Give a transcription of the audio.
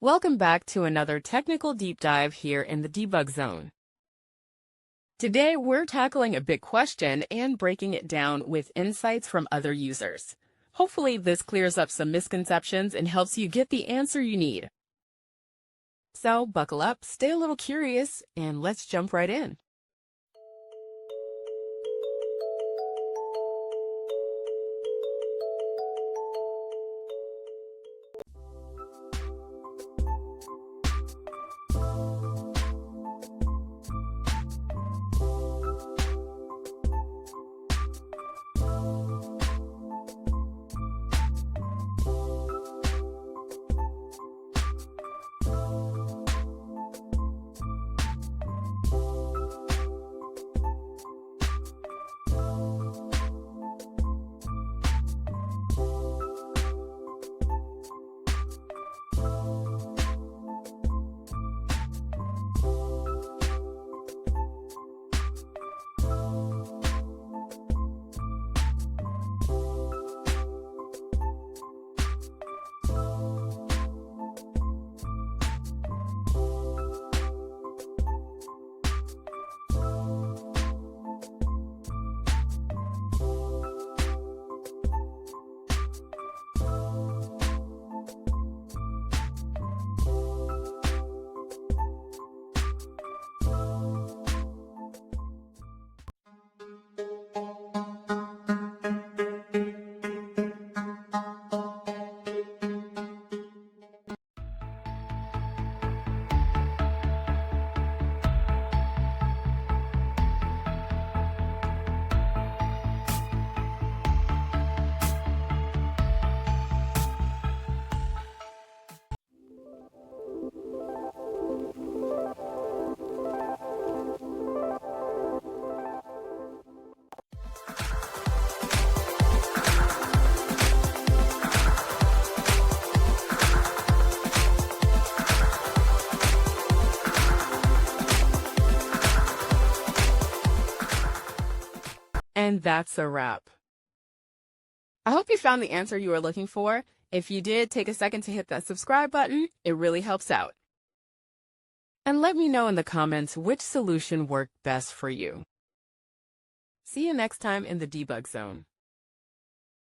Welcome back to another technical deep dive here in the debug zone. Today, we're tackling a big question and breaking it down with insights from other users. Hopefully, this clears up some misconceptions and helps you get the answer you need. So, buckle up, stay a little curious, and let's jump right in. And that's a wrap. I hope you found the answer you were looking for. If you did, take a second to hit that subscribe button. It really helps out. And let me know in the comments which solution worked best for you. See you next time in the debug zone.